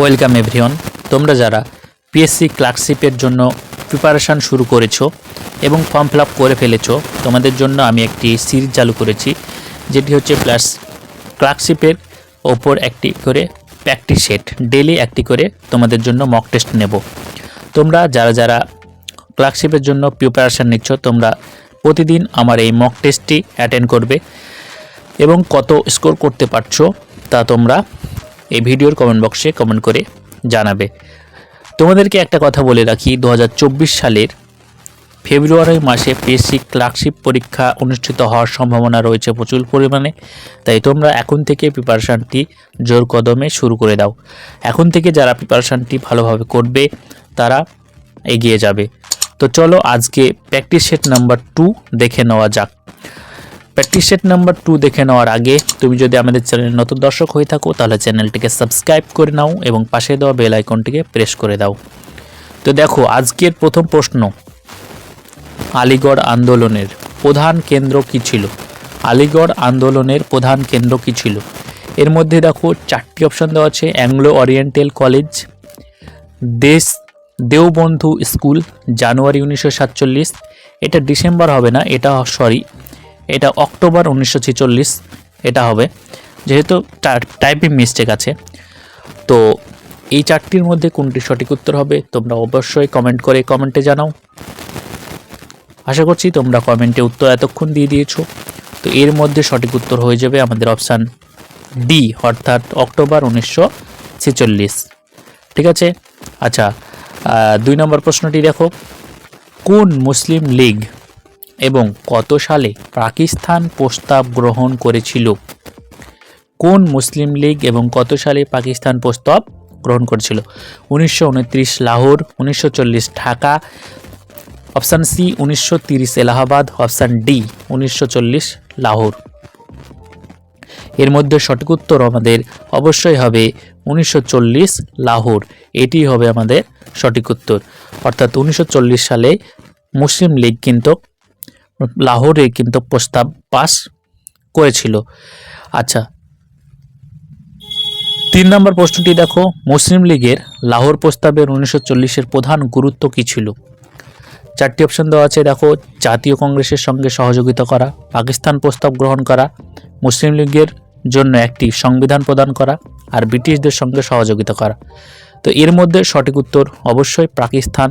Welcome everyone. তোমরা যারা PSC ক্লার্কশিপের জন্য প্রিপারেশান শুরু করেছো এবং ফর্ম ফিল আপ করে ফেলেছো, তোমাদের জন্য আমি একটি সিরিজ চালু করেছি, যেটি হচ্ছে প্লাস ক্লার্কশিপের ওপর একটি করে প্র্যাকটিস সেট, ডেলি একটি করে তোমাদের জন্য মক টেস্ট নেব। তোমরা যারা যারা ক্লার্কশিপের জন্য প্রিপারেশান নিচ্ছ, তোমরা প্রতিদিন আমার এই মক টেস্টটি অ্যাটেন্ড করবে এবং কত স্কোর করতে পারছো তা তোমরা এই ভিডিওর কমেন্ট বক্সে কমেন্ট করে জানাবে। তোমাদেরকে একটা কথা বলে রাখি, 2024 সালের ফেব্রুয়ারি মাসে পিএসসি ক্লার্কশিপ পরীক্ষা অনুষ্ঠিত হওয়ার সম্ভাবনা রয়েছে প্রচুর পরিমাণে। তাই তোমরা এখন থেকে প্রিপারেশানটি জোর কদমে শুরু করে দাও। এখন থেকে যারা প্রিপারেশানটি ভালোভাবে করবে তারা এগিয়ে যাবে। তো চলো আজকে প্র্যাকটিস সেট নাম্বার 2 দেখে নেওয়া যাক। প্র্যাকটিস সেট নাম্বার 2 দেখে নেওয়ার আগে তুমি যদি আমাদের চ্যানেলে নতুন দর্শক হয়ে থাকো তাহলে চ্যানেলটিকে সাবস্ক্রাইব করে নাও এবং পাশে দেওয়া বেল আইকনটিকে প্রেস করে দাও। তো দেখো, আজকের প্রথম প্রশ্ন, আলিগড় আন্দোলনের প্রধান কেন্দ্র কী ছিল? আলিগড় আন্দোলনের প্রধান কেন্দ্র কী ছিল? এর মধ্যে দেখো 4টি অপশন দেওয়া আছে। অ্যাংলো ওরিয়েন্টাল কলেজ, দেওবন্ধু স্কুল, জানুয়ারি 1947, এটা ডিসেম্বর হবে না, এটা অক্টোবর 1946 এটা হবে, যেহেতু টাইপিং মিস্টেক আছে। তো এই 4টির মধ্যে কোনটি সঠিক উত্তর হবে তোমরা অবশ্যই কমেন্টে জানাও। আশা করছি তোমরা কমেন্টে উত্তর এতক্ষণ দিয়ে দিয়েছো। তো এর মধ্যে সঠিক উত্তর হয়ে যাবে আমাদের অপশান ডি, অর্থাৎ অক্টোবর 1946। ঠিক আছে। আচ্ছা, 2 নম্বর প্রশ্নটি দেখো, কোন মুসলিম লীগ এবং কত সালে পাকিস্তান প্রস্তাব গ্রহণ করেছিল? কোন মুসলিম লীগ এবং কত সালে পাকিস্তান প্রস্তাব গ্রহণ করেছিল? 1929 Lahore, 1940 Dhaka, option C 1930 Allahabad, option D 1940 Lahore. এর মধ্যে সঠিক উত্তর আমাদের অবশ্যই হবে 1940 লাহোর। এটি হবে আমাদের সঠিক উত্তর, অর্থাৎ 1940 সালে মুসলিম লীগ কিন্তু লাহোরে কিন্তু প্রস্তাব পাস করেছিল। আচ্ছা, 3 নম্বর প্রশ্নটি দেখো, মুসলিম লীগের লাহোর প্রস্তাবের 1940-এর প্রধান গুরুত্ব কী ছিল? 4টি অপশন দেওয়া আছে। দেখো, জাতীয় কংগ্রেসের সঙ্গে সহযোগিতা করা, পাকিস্তান প্রস্তাব গ্রহণ করা, মুসলিম লীগের জন্য একটি সংবিধান প্রদান করা, আর ব্রিটিশদের সঙ্গে সহযোগিতা করা। তো এর মধ্যে সঠিক উত্তর অবশ্যই পাকিস্তান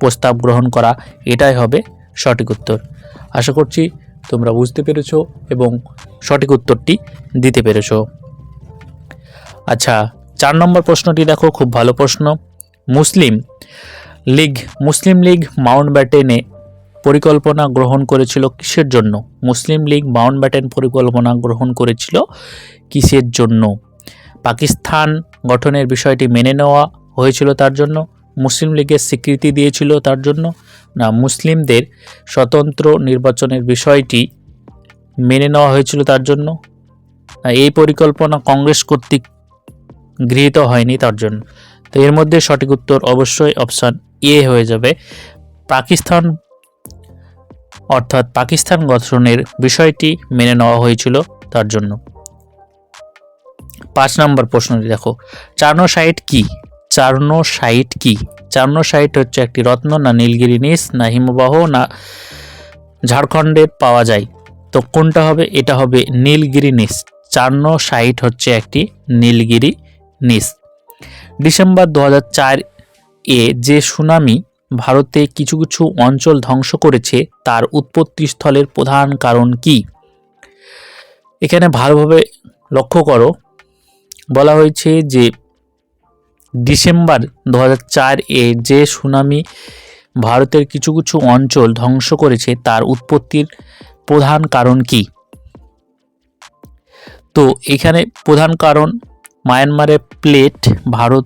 প্রস্তাব গ্রহণ করা, এটাই হবে সঠিক উত্তর। আশা করছি তোমরা বুঝতে পেরেছো এবং সঠিক উত্তরটি দিতে পেরেছো। আচ্ছা, 4 নম্বর প্রশ্নটি দেখো, খুব ভালো প্রশ্ন। মুসলিম লীগ মাউন্টব্যাটেনে পরিকল্পনা গ্রহণ করেছিল কিসের জন্য? মুসলিম লীগ মাউন্টব্যাটেন পরিকল্পনা গ্রহণ করেছিল কিসের জন্য? পাকিস্তান গঠনের বিষয়টি মেনে নেওয়া হয়েছিল তার জন্য, মুসলিম লীগের স্বীকৃতি দিয়েছিল তার জন্য, না মুসলিমদের স্বতন্ত্র নির্বাচনের বিষয়টি মেনে নেওয়া হয়েছিল তার জন্য, না এই পরিকল্পনা কংগ্রেস কর্তৃক গৃহীত হয়নি তার জন্য? তো এর মধ্যে সঠিক উত্তর অবশ্যই অপশান এ হয়ে যাবে, পাকিস্তান, অর্থাৎ পাকিস্তান গঠনের বিষয়টি মেনে নেওয়া হয়েছিল তার জন্য। 5 নম্বর প্রশ্নটি দেখো, চার্নো সাইট কি? চার্নো সাইট হচ্ছে একটি রত্ন, না নীলগিরি নিস, না হিমবাহ, না ঝাড়খণ্ডের পাওয়া যায়। তো কোনটা হবে? এটা হবে নীলগিরি নিস। চার্নো সাইট হচ্ছে একটি নীলগিরি নিস। ডিসেম্বর 2004-এ যে সুনামি ভারতে কিছু কিছু অঞ্চল ধ্বংস করেছে তার উৎপত্তিস্থলের প্রধান কারণ কি? এখানে ভালোভাবে লক্ষ্য করো, বলা হয়েছে যে ডিসেম্বর 2004-এ যে সুনামি ভারতের কিছু কিছু অঞ্চল ধ্বংস করেছে তার উৎপত্তির প্রধান কারণ কি? তো এখানে প্রধান কারণ মায়ানমারের ভারত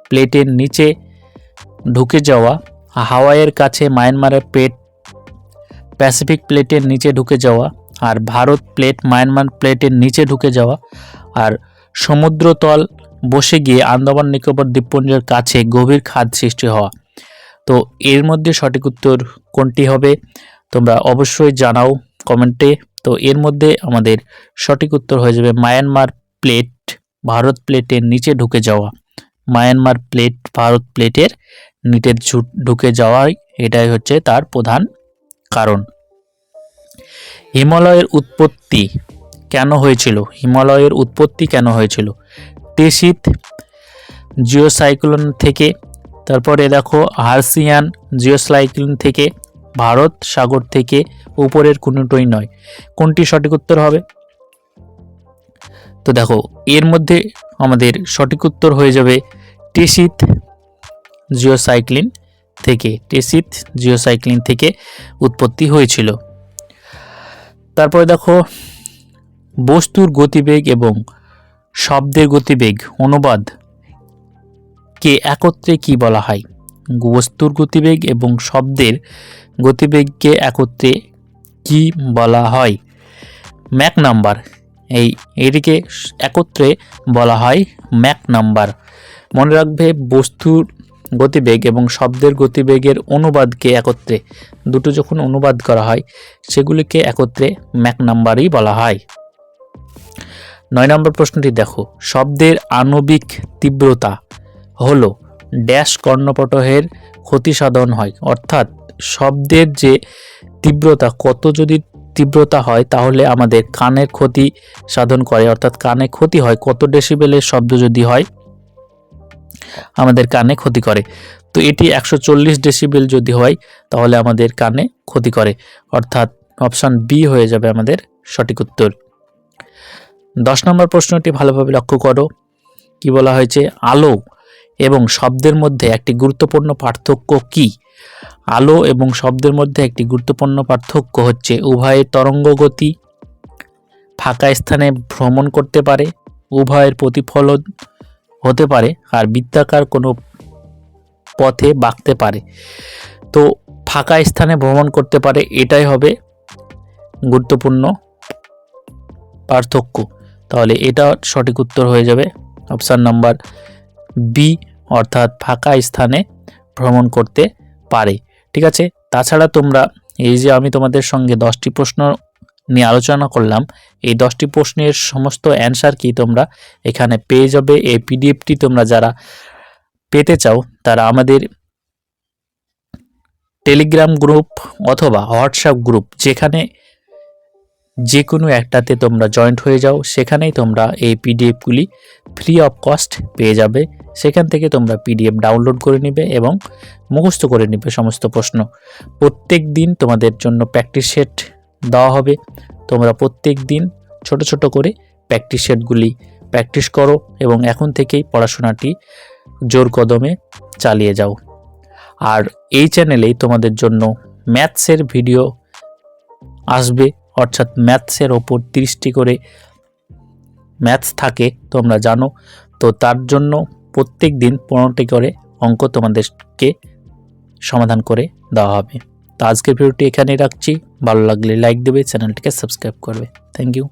প্লেটের নিচে ঢুকে যাওয়া, হাওয়াইয়ের কাছে মায়ানমারের প্যাসিফিক প্লেটের নিচে ঢুকে যাওয়া, আর ভারত প্লেট মায়ানমার প্লেটের নিচে ঢুকে যাওয়া, আর সমুদ্রতল বসে গিয়ে আন্দামান নিকোবর দ্বীপপুঞ্জের কাছে গভীর খাদ সৃষ্টি হওয়া। তো এর মধ্যে সঠিক উত্তর কোনটি হবে তোমরা অবশ্যই জানাও কমেন্টে। তো এর মধ্যে আমাদের সঠিক উত্তর হয়ে যাবে মায়ানমার প্লেট ভারত প্লেটের নিচে ঢুকে যাওয়া। মায়ানমার প্লেট ভারত প্লেটের নিচে ঢুকে যাওয়াই এটাই হচ্ছে তার প্রধান কারণ। হিমালয়ের উৎপত্তি কেন হয়েছিল? হিমালয়ের উৎপত্তি কেন হয়েছিল? টেসিত জিওসাইক্লোন থেকে, তারপরে দেখো হার্সিয়ান জিওসাইক্লোন থেকে, ভারত সাগর থেকে, উপরের কোনোটাই নয়। কোনটি সঠিক উত্তর হবে? তো দেখো এর মধ্যে আমাদের সঠিক উত্তর হয়ে যাবে টেসিত জিওসাইক্লিন থেকে। টেসিত জিওসাইক্লিন থেকে উৎপত্তি হয়েছিল। তারপরে দেখো বস্তুর গতিবেগ এবং শব্দের গতিবেগ অনুবাদ কে একত্রে কি বলা হয়? বস্তুর গতিবেগ এবং শব্দের গতিবেগকে একত্রে কি বলা হয়? Mac number. এটিকে একত্রে বলা হয় ম্যাক নাম্বার। মনে রাখবে বস্তুর গতিবেগ এবং শব্দের গতিবেগের অনুবাদকে একত্রে, দুটো যখন অনুবাদ করা হয় সেগুলিকে একত্রে ম্যাক নাম্বারই বলা হয়। 9 নম্বর প্রশ্নটি দেখো, শব্দের আণবিক তীব্রতা হলো ড্যাশ কর্ণপটলের ক্ষতি সাধন হয়। অর্থাৎ শব্দের যে তীব্রতা, কত যদি তীব্রতা হয় তাহলে আমাদের কানের ক্ষতি সাধন করে, অর্থাৎ কানে ক্ষতি হয়, কত ডেসিবেলের শব্দ যদি হয় আমাদের কানে ক্ষতি করে। তো এটি 140 ডেসিবেল যদি হয় তাহলে আমাদের কানে ক্ষতি করে, অর্থাৎ অপশান বি হয়ে যাবে আমাদের সঠিক উত্তর। 10 নম্বর প্রশ্নটি ভালোভাবে লক্ষ্য করো। কি বলা হয়েছে? আলো এবং শব্দের মধ্যে একটি গুরুত্বপূর্ণ পার্থক্য কি? আলো এবং শব্দের মধ্যে একটি গুরুত্বপূর্ণ পার্থক্য হচ্ছে উভয়ের তরঙ্গ গতি ফাঁকা স্থানে ভ্রমণ করতে পারে, উভয়ের প্রতিফলন হতে পারে, আর বৃত্তাকার কোনো পথে বাঁকতে পারে। তো ফাঁকা স্থানে ভ্রমণ করতে পারে, এটাই হবে গুরুত্বপূর্ণ পার্থক্য। তাহলে এটা সঠিক উত্তর হয়ে যাবে অপশান নাম্বার বি, অর্থাৎ ফাঁকা স্থানে ভ্রমণ করতে পারে। ঠিক আছে, তাছাড়া তোমরা এই যে আমি তোমাদের সঙ্গে 10টি প্রশ্ন নিয়ে আলোচনা করলাম, এই 10টি প্রশ্নের সমস্ত অ্যান্সার কি তোমরা এখানে পেয়ে যাবে। এই পিডিএফটি তোমরা যারা পেতে চাও তারা আমাদের টেলিগ্রাম গ্রুপ অথবা হোয়াটসঅ্যাপ গ্রুপ, যেখানে যে কোনো একটাতে তোমরা জয়েন্ট হয়ে যাও, সেখানেই তোমরা এই পিডিএফগুলি ফ্রি অফ কস্ট পেয়ে যাবে। সেখান থেকে তোমরা পিডিএফ ডাউনলোড করে নেবে এবং মুখস্থ করে নেবে সমস্ত প্রশ্ন। প্রত্যেক দিন তোমাদের জন্য প্র্যাকটিস সেট দেওয়া হবে, তোমরা প্রত্যেক দিন ছোট ছোট করে প্র্যাকটিস সেটগুলি প্র্যাকটিস করো এবং এখন থেকেই পড়াশোনাটি জোর কদমে চালিয়ে যাও। আর এই চ্যানেলেই তোমাদের জন্য ম্যাথসের ভিডিও আসবে, অর্থাৎ ম্যাথসের ওপর 30টি করে ম্যাথস থাকে তোমরা জানো। তো তার জন্য প্রত্যেক দিন 15টি করে অঙ্ক তোমাদেরকে সমাধান করে দেওয়া হবে। তো আজকের ভিডিওটি এখানেই রাখছি, ভালো লাগলে লাইক দেবে, চ্যানেলটিকে সাবস্ক্রাইব করবে। Thank you.